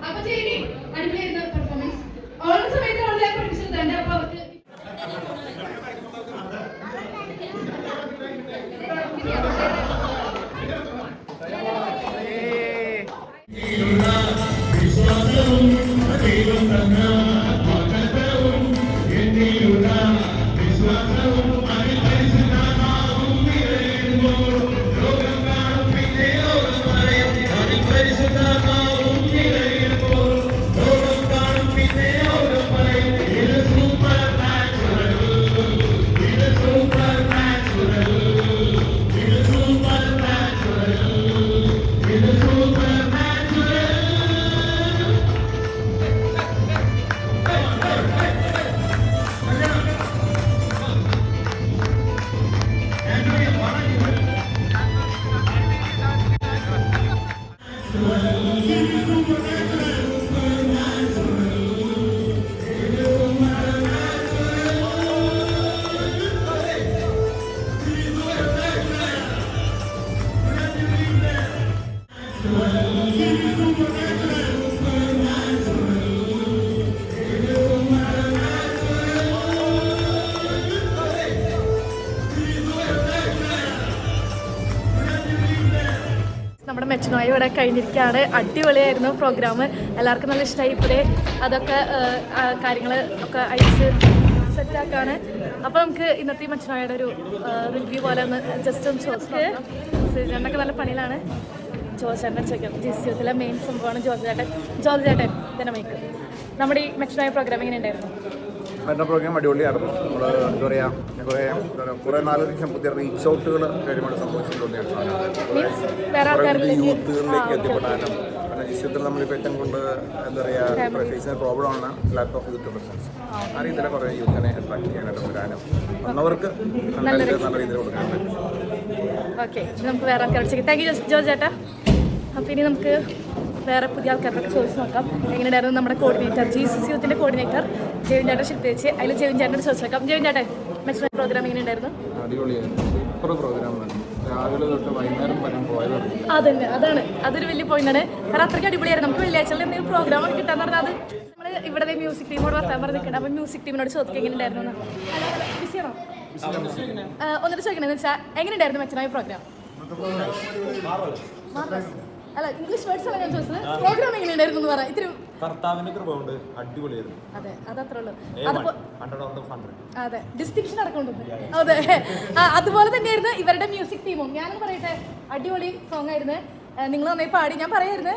അപ്പൊ ചേച്ചി അടിപൊളിയായിരുന്ന പെർഫോമൻസ്. ഓരോ സമയത്ത് ഓൺലൈൻ പഠിപ്പിച്ചിട്ടുണ്ട്. അപ്പൊ അവർക്ക് നമ്മുടെ മെച്ചനായി ഇവിടെ കഴിഞ്ഞിരിക്കുകയാണ്. അടിപൊളിയായിരുന്നു പ്രോഗ്രാം. എല്ലാവർക്കും നല്ല ഇഷ്ടമായി. ഇവിടെ അതൊക്കെ കാര്യങ്ങൾ ഒക്കെ അയച്ച് സെറ്റാക്കാണ്. അപ്പോൾ നമുക്ക് ഇന്നത്തെ മെച്ചനായുടെ ഒരു റിവ്യൂ പോലെ ഒന്ന് ജസ്റ്റ് ഒന്ന് ചോദിച്ച് ശ്രീചേട്ടനൊക്കെ നല്ല പണിയിലാണ്. ജോർജേട്ടനെ ചോദിക്കാം. ജിസിയത്തിലെ മെയിൻ സംഭവമാണ് ജോർജേട്ടൻ ജനമേക്ക്. നമ്മുടെ ഈ മെച്ചനായ പ്രോഗ്രാം എങ്ങനെ ഉണ്ടായിരുന്നു? മറ്റേ പ്രോഗ്രാം അടിപൊളിയായിരുന്നു. നമ്മൾ എന്താ പറയുക, കുറേ നാലധികം പുതിയ റീച്ച് ഔട്ടുകൾ കാര്യമായിട്ട് സംഭവിച്ചിട്ടുണ്ടെങ്കിൽ യൂത്തുകളിലേക്ക് എത്തിപ്പെടാനും പിന്നെ ജിസ്യത്തിൽ നമ്മളിപ്പോൾ ഏറ്റവും കൊണ്ട് എന്താ പറയുക ഫേസിന് പ്രോബ്ലമാണ് ലാക്ക് ഓഫ് യൂത്ത് പ്രസൻസ്. ആ രീതിയിൽ കുറേ യൂത്തിനെ അട്രാക്ട് ചെയ്യാനായിട്ട് വരാനും വന്നവർക്ക് നല്ല രീതിയിൽ കൊടുക്കാൻ പറ്റും. ഓക്കെ, നമുക്ക് വേറെ ആൾക്കാർ താങ്ക് യു ജോർജ് ചേട്ടാ. അപ്പോൾ ഇനി നമുക്ക് വേറെ പുതിയ ആൾക്കാരൊക്കെ ചോദിച്ച് നോക്കാം. എങ്ങനെയായിരുന്നു നമ്മുടെ കോർഡിനേറ്റർ GCC യൂത്തിൻ്റെ കോർഡിനേറ്റർ ജെവിൻ ചേട്ടൻ ശില്പ ചേച്ചി. അതിൽ ജെവിൻ ചേട്ടനോട് ചോദിച്ചു നോക്കാം. ജെവിൻ ചേട്ടൻ മെച്ചപ്പെട്ട പ്രോഗ്രാം എങ്ങനെ ഉണ്ടായിരുന്നു? അടിപൊളിയായിരുന്നു. സൂപ്പർ പ്രോഗ്രാം തന്നെ. രാവിലെ തൊട്ട് വൈകുന്നേരം വരെ പോയതാണ്. അതന്നെ, അതൊരു വലിയ പോയിന്റാണ്. കാരണം അത്രയ്ക്ക് അടിപൊളിയായിരുന്നു. നമുക്ക് വെള്ളിയാഴ്ചകളിൽ എന്തെങ്കിലും പ്രോഗ്രാം ഒക്കെ കിട്ടാന്ന് പറഞ്ഞാൽ അത് നമ്മൾ ഇവിടെ മ്യൂസിക് ടീമോട് വർത്താൻ പറഞ്ഞ് നിൽക്കണം. അപ്പം മ്യൂസിക് ടീമിനോട് ചോദിക്കുക എങ്ങനെ ഉണ്ടായിരുന്നു. ബിസിയാണോ? ഒന്നിട്ട് ചോദിക്കണമെന്ന് വെച്ചാൽ എങ്ങനെ ഉണ്ടായിരുന്നു മെച്ചനായ പ്രോഗ്രാം? അല്ല, ഇംഗ്ലീഷ് വേർഡ്സ് ആണ് ഞാൻ ചോദിച്ചത്. പ്രോഗ്രാം എങ്ങനെ ഉണ്ടായിരുന്നു എന്ന് പറയാം. ഇത്തിരി അടിപൊളിയായിരുന്നു. അതെ, അതത്രേ ഉള്ളൂ. അതെ, ഡിസ്റ്റിങ്ഷൻ അടക്കമുണ്ട്. അതെ, അതുപോലെ തന്നെയായിരുന്നു ഇവരുടെ മ്യൂസിക് ടീമും. ഞാനും പറയട്ടെ, അടിപൊളി സോങ് ആയിരുന്നു. നിങ്ങൾ നന്നായി പാടി. ഞാൻ പറയായിരുന്നു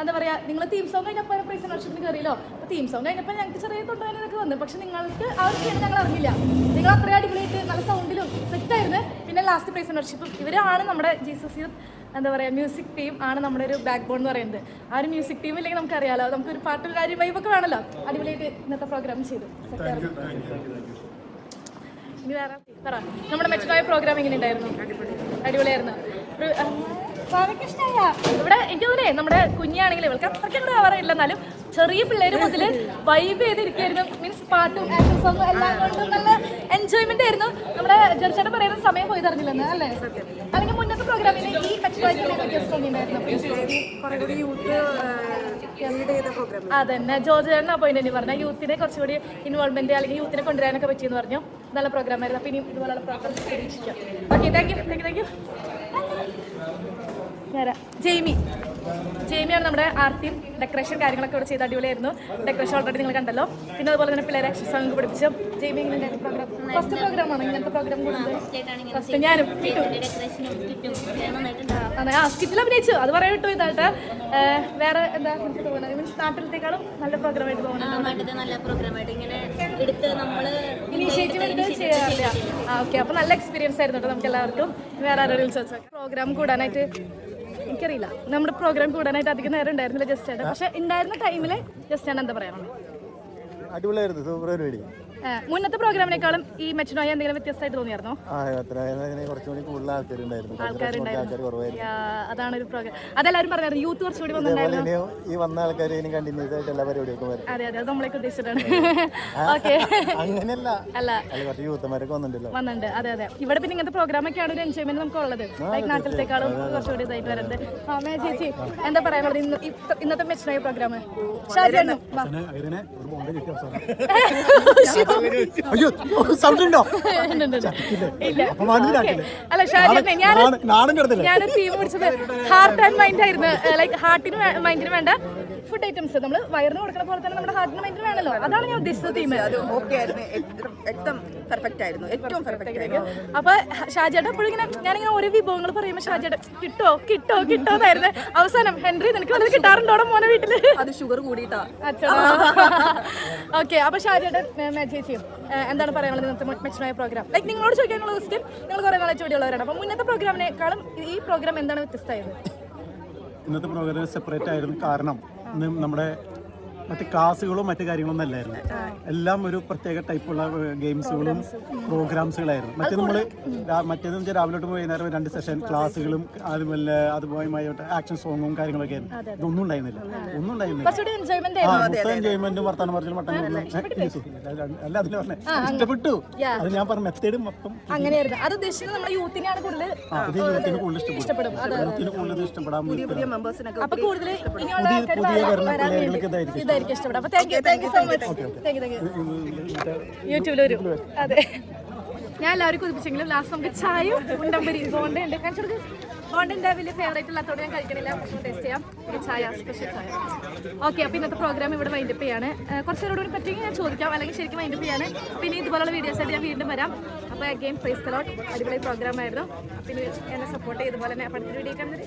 എന്താ പറയുക, നിങ്ങൾ തീം സോങ് കഴിഞ്ഞപ്പോൾ പ്രൈസ് വർഷത്തിന് കയറിയല്ലോ. അപ്പോൾ തീം സോങ് കഴിഞ്ഞപ്പോൾ ഞങ്ങൾക്ക് ചെറിയ തൊണ്ടുവേനൊക്കെ വന്നു. പക്ഷെ നിങ്ങൾക്ക് ആ ഒരു സീൻ ഞങ്ങൾ അറിഞ്ഞില്ല. നിങ്ങൾ അത്രയും അടിപൊളിയായിട്ട് നല്ല സൗണ്ടിലും സെറ്റായിരുന്നു. പിന്നെ ലാസ്റ്റ് പ്രൈസ് വർഷിപ്പും ഇവരാണ് നമ്മുടെ ജീസസ് യൂത്ത് എന്താ പറയുക മ്യൂസിക് ടീം ആണ് നമ്മുടെ ഒരു ബാക്ക് ബോൺ എന്ന് പറയുന്നത്. ആ ഒരു മ്യൂസിക് ടീം ഇല്ലെങ്കിൽ നമുക്കറിയാലോ, നമുക്കൊരു പാട്ട് കാര്യം വൈബൊക്കെ വേണമല്ലോ. അടിപൊളിയായിട്ട് ഇന്നത്തെ പ്രോഗ്രാം ചെയ്തു. ഇനി വേറെ പറ, നമ്മുടെ മെച്ചമായ പ്രോഗ്രാം എങ്ങനെ ഉണ്ടായിരുന്നു? അടിപൊളിയായിരുന്നു. ഇഷ്ടമായ ഇവിടെ എനിക്ക് തോന്നുന്നേ നമ്മുടെ കുഞ്ഞാണെങ്കിൽ ഇവൾക്ക് അത്രയ്ക്ക് അങ്ങോട്ട് ആവാറില്ല, എന്നാലും ചെറിയ പിള്ളേര് മുതൽ വൈബ് ചെയ്തിരിക്കുകയായിരുന്നു. മീൻസ് പാട്ടും ആക്ഷൻ സോങ്ങും എല്ലാം കൊണ്ടും നല്ല എൻജോയ്മെന്റ് ആയിരുന്നു. നമ്മുടെ ജെർച്ചേട്ടൻ പറയുന്ന സമയം പോയി തറിഞ്ഞില്ലെന്ന് അല്ലേ? അല്ലെങ്കിൽ മുന്നത്തെ പ്രോഗ്രാമിന് ഈ അതന്നെ ജോർജേട്ടൻ അപ്പോയിന്റ് പറഞ്ഞ യൂത്തിനെ കുറച്ചുകൂടി ഇൻവോൾവ്മെന്റ് അല്ലെങ്കിൽ യൂത്തിനെ കൊണ്ടുവരാനൊക്കെ പറ്റിയെന്ന് പറഞ്ഞു. നല്ല പ്രോഗ്രാം ആയിരുന്നു. അപ്പോൾ ഇനി ഇതുപോലുള്ള പ്രോഗ്രാംസ് പ്രതീക്ഷിക്കാം. Okay, thank U. ജെയ്മിയാണ് നമ്മുടെ ആർട്ടിയും ഡെക്കറേഷൻ കാര്യങ്ങളൊക്കെ ഇവിടെ ചെയ്ത് അടിപൊളിയായിരുന്നു. ഡെക്കറേഷൻ ഓൾറെഡി നിങ്ങൾ കണ്ടല്ലോ. പിന്നെ അതുപോലെ തന്നെ പിള്ളേരെ ആക്ഷൻ സോങ് പഠിപ്പിച്ചു. ജെയ്മി ഇങ്ങനെ പ്രോഗ്രാം ഫസ്റ്റ് പ്രോഗ്രാമാണ് ഇങ്ങനത്തെ പ്രോഗ്രാം കൂടുന്നത്. ഫസ്റ്റ് ഞാനും സ്കിറ്റിൽ അഭിനയിച്ചു, അത് പറയാൻ വിട്ടു. ഇതായിട്ട് വേറെ എന്താ തോന്നുന്നത്, മീൻസ് നാട്ടിലത്തേക്കാളും നല്ല പ്രോഗ്രാമായിട്ട് തോന്നുന്നുണ്ട്. ഇനീഷ്യേറ്റീവ് എടുത്ത് ചെയ്യാറില്ല. ഓക്കെ, അപ്പോൾ നല്ല എക്സ്പീരിയൻസ് ആയിരുന്നു കേട്ടോ നമുക്ക് എല്ലാവർക്കും. വേറെ ആരോടും ചോദിച്ചാൽ പ്രോഗ്രാം കൂടാനായിട്ട് എനിക്കറിയില്ല, നമ്മുടെ പ്രോഗ്രാം കൂടാനായിട്ട് അധികം നേരം ഉണ്ടായിരുന്നില്ല ജസ്റ്റ് ആയിട്ട്. പക്ഷെ ഉണ്ടായിരുന്ന ടൈമിൽ ജസ്റ്റ് ആണ് എന്താ പറയാനുള്ളത്, അടിപൊളിയായിരുന്നു. സൂപ്പർ പരിപാടി. മുന്നത്തെ പ്രോഗ്രാമിനേക്കാളും ഈ മെച്ചനോയ എന്തെങ്കിലും വ്യത്യസ്തമായിട്ട് തോന്നിയായിരുന്നോ? കുറച്ചുകൂടി കൂടുതൽ ആൾക്കാരുണ്ടായിരുന്നു. അതാണ് ഒരു പ്രോഗ്രാം. അതെല്ലാവരും പറഞ്ഞായിരുന്നു യൂത്ത് കുറച്ചുകൂടി വന്നിട്ടുണ്ടായിരുന്നു. ഈ വന്ന ആൾക്കാർ കണ്ടിന്യൂസ് ആയിട്ട് എല്ലാ പരിപാടിയൊക്കെ വരും. അതെ അത് നമ്മളൊക്കെ ഉദ്ദേശിച്ചിട്ടാണ്. ഓക്കെ, അങ്ങനെയല്ല അല്ല കുറച്ച് യൂത്തന്മാരൊക്കെ വന്നിട്ടുണ്ട്. അതെ ഇവിടെ പിന്നെ ഇങ്ങനത്തെ പ്രോഗ്രാമൊക്കെയാണ് ഒരു എൻജോയ്മെന്റ് നമുക്ക് ഉള്ളത്. ലൈക്ക് നാട്ടിലത്തേക്കാളും കുറച്ചുകൂടി ഇതായിട്ട് വരുന്നത്. ചേച്ചി എന്താ പറയാനുള്ളത് ഇന്നത്തെ മെച്ചനോയ പ്രോഗ്രാം? അല്ല ഷാജി, ഞാനൊരു തീം പിടിച്ചത് ഹാർട്ട് ആൻഡ് മൈൻഡ് ആയിരുന്നു. ലൈക്ക് ഹാർട്ടിന് മൈൻഡിന് വേണ്ട ഫുഡ് ഐറ്റംസ് നമ്മൾ വയറിന് കൊടുക്കുന്ന പോലെ തന്നെ നമ്മുടെ ഹാർട്ടിന് മൈൻഡിന് വേണമല്ലോ. അതാണ് ഞാൻ ഉദ്ദേശിച്ചത് തീം. അപ്പൊ ഷാജിയുടെ എപ്പോഴും ഇങ്ങനെ ഞാനിങ്ങനെ ഓരോ വിഭവങ്ങൾ പറയുമ്പോൾ ഷാജിയുടെ കിട്ടോ എന്നായിരുന്നു. അവസാനം ഹെൻറി നിനക്ക് വന്നത് കിട്ടാറുണ്ടോ മോനെ വീട്ടില്? അത് ഷുഗർ കൂടിയിട്ടാ. ഓക്കെ, അപ്പൊ ഷാജിയുടെ ചേച്ചിയും എന്താണ് പറയാനുള്ളത് ഇന്നത്തെ മെച്ചമായ പ്രോഗ്രാം? ലൈക്ക് നിങ്ങളോട് ചോദിക്കാനുള്ള ക്വസ്റ്റ്യൻ, നിങ്ങൾ കുറെ നാളെ ചോദ്യമുള്ളവരാണ്. അപ്പൊ മുന്നത്തെ പ്രോഗ്രാമിനേക്കാളും ഈ പ്രോഗ്രാം എന്താണ് വ്യത്യസ്തമായത്? ഇന്നത്തെ പ്രോഗ്രാം സെപ്പറേറ്റ് ആയിരുന്നു. കാരണം ഇന്ന് നമ്മുടെ മറ്റ് ക്ലാസ്സുകളോ മറ്റു കാര്യങ്ങളൊന്നും അല്ലായിരുന്നു. എല്ലാം ഒരു പ്രത്യേക ടൈപ്പുള്ള ഗെയിംസുകളും പ്രോഗ്രാംസുകളായിരുന്നു. മറ്റേതെന്ന് വെച്ചാൽ രാവിലെ തൊട്ട് വൈകുന്നേരം 2 സെഷൻ ക്ലാസ്സുകളും അതുപോലെ ആക്ഷൻ സോങ്ങും കാര്യങ്ങളൊക്കെ ആയിരുന്നു. ഇതൊന്നും ഉണ്ടായിരുന്നില്ല. എൻജോയ്മെന്റും വർത്താനം പറഞ്ഞാലും അല്ല അതിൽ പറഞ്ഞേ ഇഷ്ടപ്പെട്ടു. അത് ഞാൻ പറഞ്ഞ മെത്തേഡ് മൊത്തം അങ്ങനെയായിരുന്നു. അത് ഉദ്ദേശിച്ചത് നമ്മുടെ യൂത്തിനാണ് കൂടുതൽ ഇഷ്ടപ്പെടും. യൂത്തിന് കൂടുതൽ ഇഷ്ടപ്പെടാൻ പുതിയ പിള്ളേർക്ക് ഇഷ്ടപ്പെടും. അപ്പൊ താങ്ക് യു സോ മച്ച്. യൂട്യൂബിൽ വരും. അതെ, ഞാൻ എല്ലാവരും കുതിപ്പിച്ചെങ്കിലും ലാസ്റ്റ് നമുക്ക് ചായയും ഉണ്ടമ്പരി ബോണ്ട ഉണ്ട്. കാണിച്ചു ബോണ്ട എൻ്റെ വലിയ ഫേവറേറ്റ് ഇല്ലാത്തതുകൊണ്ട് ഞാൻ കഴിക്കണില്ല. പക്ഷേ ടേസ്റ്റ് ചെയ്യാം. ചായ, സ്പെഷ്യൽ ചായ. ഓക്കെ, അപ്പോൾ ഇന്നത്തെ പ്രോഗ്രാം ഇവിടെ വൈൻഡപ്പ് ചെയ്യാണ്. കുറച്ചുകൂടി പറ്റുമെങ്കിൽ ഞാൻ ചോദിക്കാം, അല്ലെങ്കിൽ ശരിക്കും വൈൻഡപ്പ് ചെയ്യാണ്. പിന്നെ ഇതുപോലുള്ള വീഡിയോസ് ആയിട്ട് ഞാൻ വീണ്ടും വരാം. അപ്പോൾ അഗെയിൻ പ്രൈസ് ദി ലോർഡ്. അടിപൊളി പ്രോഗ്രാം ആയിരുന്നു. പിന്നെ എന്നെ സപ്പോർട്ട് ചെയ്തുപോലെ തന്നെ അടുത്ത വീഡിയോ കാണുന്നത്